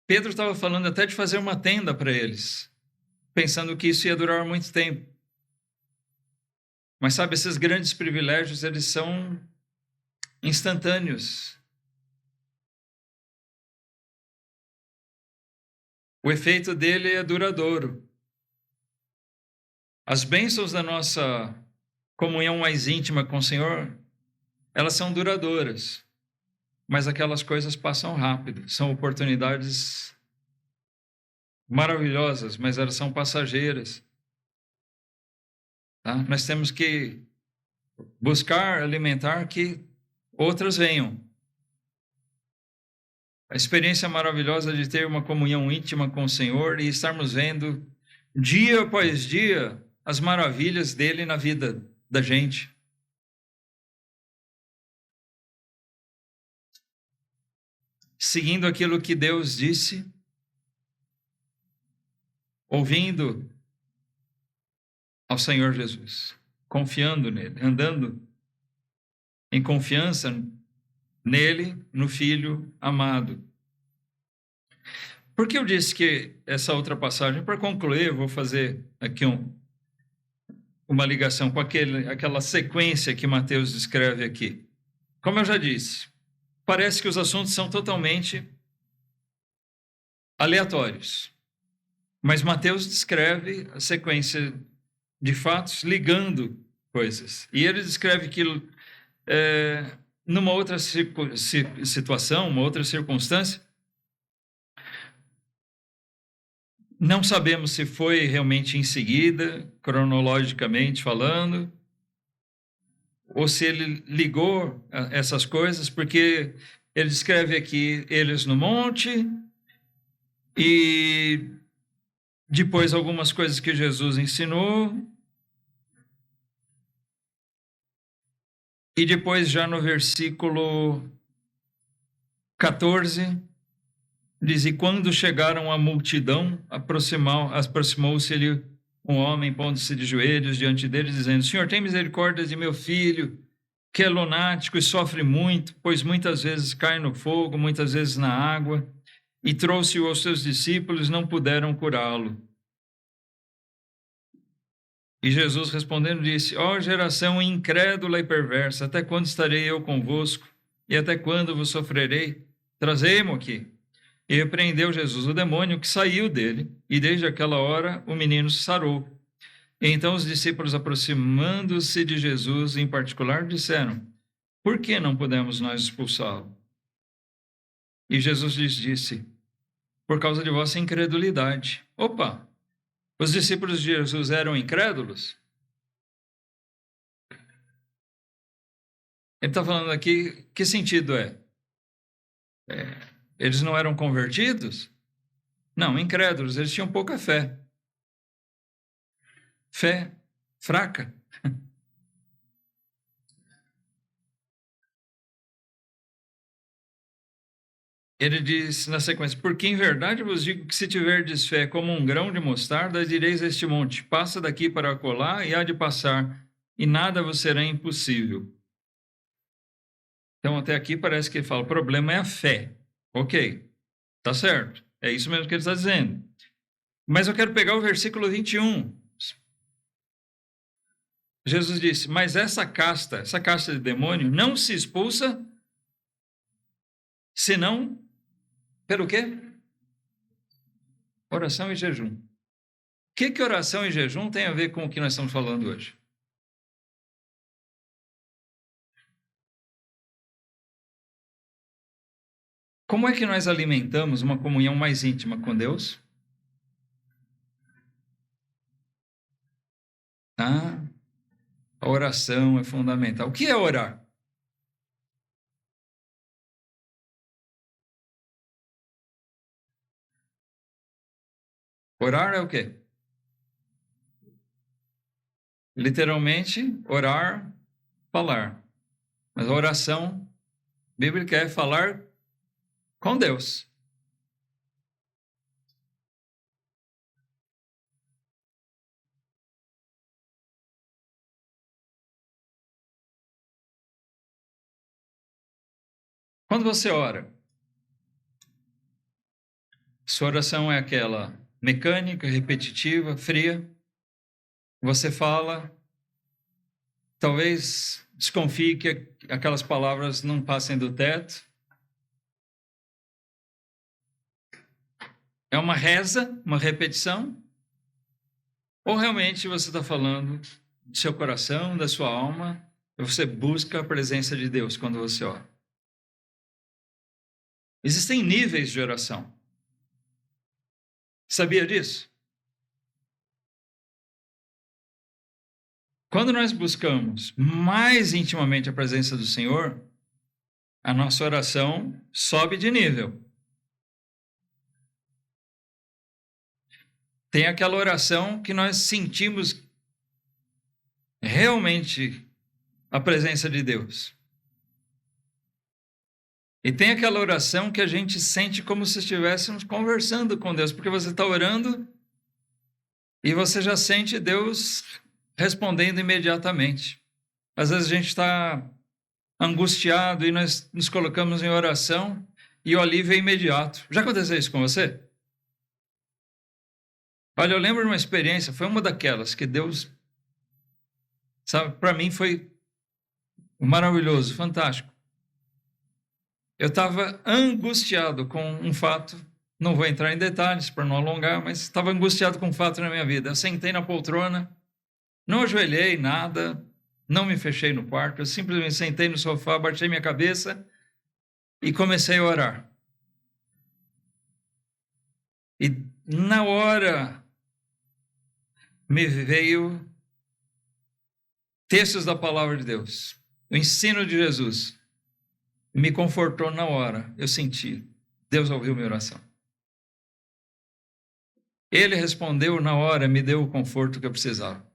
Pedro estava falando até de fazer uma tenda para eles, pensando que isso ia durar muito tempo. Mas sabe, esses grandes privilégios, eles são instantâneos. O efeito dele é duradouro. As bênçãos da nossa comunhão mais íntima com o Senhor, elas são duradouras, mas aquelas coisas passam rápido. São oportunidades maravilhosas, mas elas são passageiras. Tá? Nós temos que buscar alimentar que outras venham. A experiência maravilhosa de ter uma comunhão íntima com o Senhor e estarmos vendo dia após dia as maravilhas dele na vida da gente. Seguindo aquilo que Deus disse, ouvindo ao Senhor Jesus, confiando nele, andando em confiança nele, no Filho amado. Por que eu disse que essa outra passagem, para concluir, eu vou fazer aqui uma ligação com aquela sequência que Mateus descreve aqui. Como eu já disse, parece que os assuntos são totalmente aleatórios, mas Mateus descreve a sequência de fatos ligando coisas. E ele descreve aquilo numa outra situação, uma outra circunstância. Não sabemos se foi realmente em seguida, cronologicamente falando, ou se ele ligou essas coisas, porque ele descreve aqui eles no monte e depois algumas coisas que Jesus ensinou. E depois, já no versículo 14, diz, e quando chegaram a multidão, aproximou-se-lhe um homem, pondo-se de joelhos diante dele, dizendo, Senhor, tem misericórdia de meu filho, que é lunático e sofre muito, pois muitas vezes cai no fogo, muitas vezes na água, e trouxe-o aos seus discípulos, não puderam curá-lo. E Jesus respondendo disse, ó geração incrédula e perversa, até quando estarei eu convosco? E até quando vos sofrerei? Trazei-mo aqui. E repreendeu Jesus o demônio que saiu dele, e desde aquela hora o menino se sarou. E então os discípulos, aproximando-se de Jesus em particular, disseram, por que não podemos nós expulsá-lo? E Jesus lhes disse, por causa de vossa incredulidade. Opa! Os discípulos de Jesus eram incrédulos? Ele está falando aqui, que sentido é? Eles não eram convertidos? Não, incrédulos, eles tinham pouca fé. Fé fraca. Ele diz na sequência, porque em verdade vos digo que se tiverdes fé como um grão de mostarda, direis a este monte, passa daqui para acolá e há de passar, e nada vos será impossível. Então até aqui parece que ele fala, o problema é a fé. Ok, tá certo, é isso mesmo que ele está dizendo. Mas eu quero pegar o versículo 21. Jesus disse, mas essa casta de demônio não se expulsa, senão, pelo quê? Oração e jejum. O que oração e jejum tem a ver com o que nós estamos falando hoje? Como é que nós alimentamos uma comunhão mais íntima com Deus? A oração é fundamental. O que é orar? Orar é o quê? Literalmente, orar, falar. Mas a oração bíblica é falar com Deus. Quando você ora, sua oração é aquela mecânica, repetitiva, fria. Você fala, talvez desconfie que aquelas palavras não passem do teto. É uma reza, uma repetição? Ou realmente você está falando do seu coração, da sua alma, e você busca a presença de Deus quando você ora? Existem níveis de oração. Sabia disso? Quando nós buscamos mais intimamente a presença do Senhor, a nossa oração sobe de nível. Tem aquela oração que nós sentimos realmente a presença de Deus. E tem aquela oração que a gente sente como se estivéssemos conversando com Deus, porque você está orando e você já sente Deus respondendo imediatamente. Às vezes a gente está angustiado e nós nos colocamos em oração e o alívio é imediato. Já aconteceu isso com você? Olha, eu lembro de uma experiência, foi uma daquelas que Deus, sabe, para mim foi maravilhoso, fantástico. Eu estava angustiado com um fato, não vou entrar em detalhes para não alongar, mas estava angustiado com um fato na minha vida. Eu sentei na poltrona, não ajoelhei, nada, não me fechei no quarto, eu simplesmente sentei no sofá, baixei minha cabeça e comecei a orar. E na hora me veio textos da palavra de Deus, o ensino de Jesus. Me confortou na hora, eu senti, Deus ouviu minha oração. Ele respondeu na hora, me deu o conforto que eu precisava.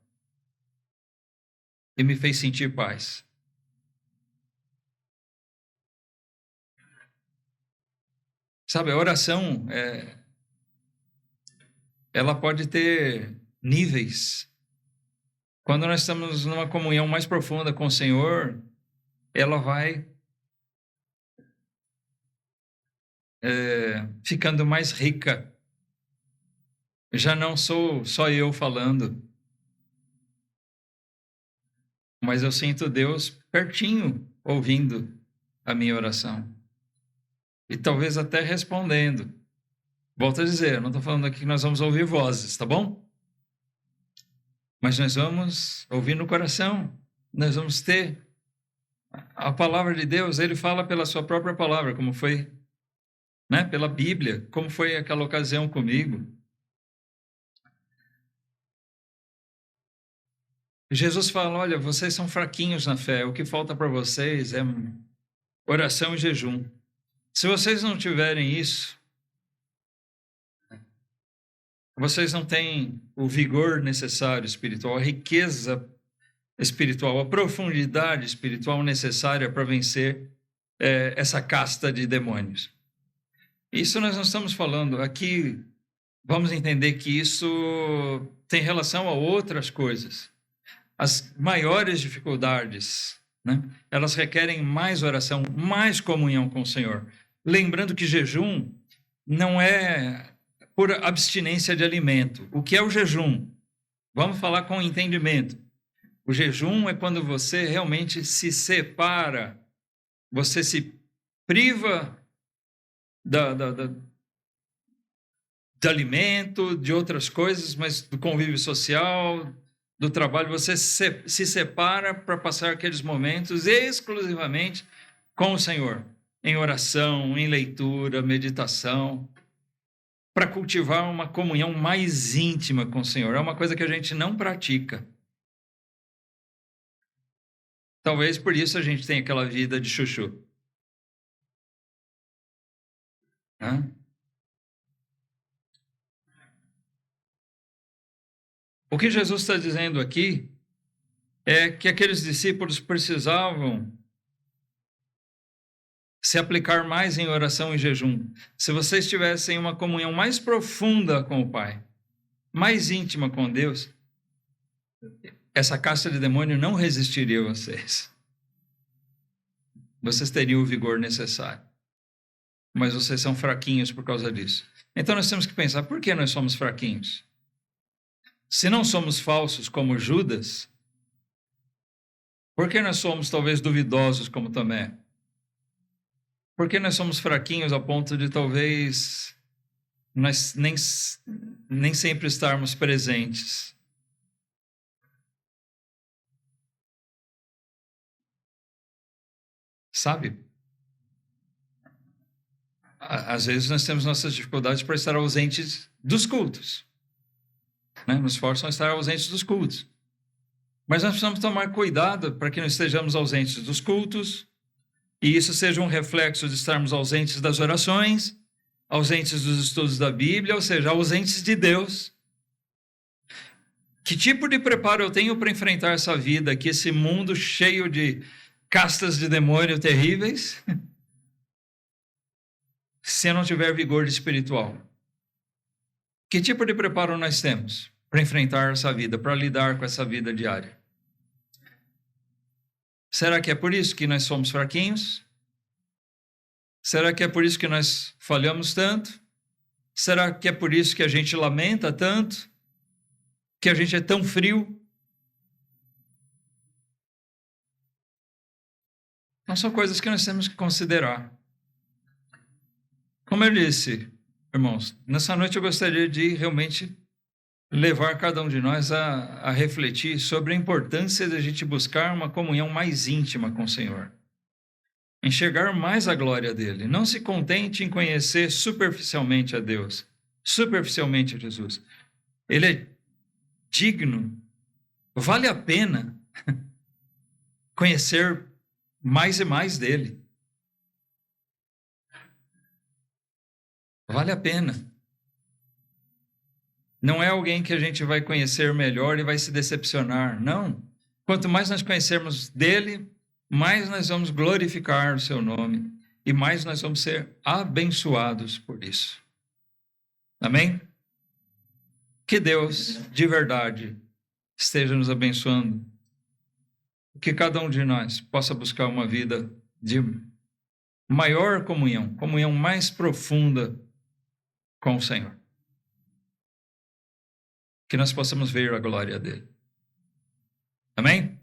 E me fez sentir paz. Sabe, a oração, ela pode ter níveis. Quando nós estamos numa comunhão mais profunda com o Senhor, ela vai ficando mais rica. Já não sou só eu falando, mas eu sinto Deus pertinho, ouvindo a minha oração. E talvez até respondendo. Volto a dizer, eu não estou falando aqui que nós vamos ouvir vozes, tá bom? Mas nós vamos ouvir no coração, nós vamos ter a palavra de Deus. Ele fala pela sua própria palavra, como foi, né, pela Bíblia, como foi aquela ocasião comigo. Jesus fala, olha, vocês são fraquinhos na fé, o que falta para vocês é oração e jejum. Se vocês não tiverem isso, vocês não têm o vigor necessário espiritual, a riqueza espiritual, a profundidade espiritual necessária para vencer essa casta de demônios. Isso nós não estamos falando aqui, vamos entender que isso tem relação a outras coisas. As maiores dificuldades, né, elas requerem mais oração, mais comunhão com o Senhor. Lembrando que jejum não é por abstinência de alimento. O que é o jejum? Vamos falar com entendimento. O jejum é quando você realmente se separa, você se priva de alimento, de outras coisas, mas do convívio social, do trabalho, você se separa para passar aqueles momentos exclusivamente com o Senhor, em oração, em leitura, meditação, para cultivar uma comunhão mais íntima com o Senhor. É uma coisa que a gente não pratica. Talvez por isso a gente tenha aquela vida de chuchu. O que Jesus está dizendo aqui é que aqueles discípulos precisavam se aplicar mais em oração e jejum. Se vocês tivessem uma comunhão mais profunda com o Pai, mais íntima com Deus, essa casta de demônio não resistiria a vocês. Vocês teriam o vigor necessário. Mas vocês são fraquinhos por causa disso. Então nós temos que pensar, por que nós somos fraquinhos? Se não somos falsos como Judas, por que nós somos talvez duvidosos como Tomé? Por que nós somos fraquinhos a ponto de talvez nós nem sempre estarmos presentes? Sabe? Às vezes nós temos nossas dificuldades para estar ausentes dos cultos. Né? Nos forçam a estar ausentes dos cultos. Mas nós precisamos tomar cuidado para que não estejamos ausentes dos cultos, e isso seja um reflexo de estarmos ausentes das orações, ausentes dos estudos da Bíblia, ou seja, ausentes de Deus. Que tipo de preparo eu tenho para enfrentar essa vida aqui, esse mundo cheio de castas de demônio terríveis, se eu não tiver vigor espiritual? Que tipo de preparo nós temos para enfrentar essa vida, para lidar com essa vida diária? Será que é por isso que nós somos fraquinhos? Será que é por isso que nós falhamos tanto? Será que é por isso que a gente lamenta tanto? Que a gente é tão frio? Não são coisas que nós temos que considerar. Como eu disse, irmãos, nessa noite eu gostaria de realmente levar cada um de nós a refletir sobre a importância de a gente buscar uma comunhão mais íntima com o Senhor. Enxergar mais a glória dele. Não se contente em conhecer superficialmente a Deus, superficialmente a Jesus. Ele é digno, vale a pena conhecer mais e mais dele. Vale a pena. Não é alguém que a gente vai conhecer melhor e vai se decepcionar, não. Quanto mais nós conhecermos dele, mais nós vamos glorificar o seu nome e mais nós vamos ser abençoados por isso. Amém? Que Deus, de verdade, esteja nos abençoando. Que cada um de nós possa buscar uma vida de maior comunhão, comunhão mais profunda com o Senhor. Que nós possamos ver a glória dele. Amém?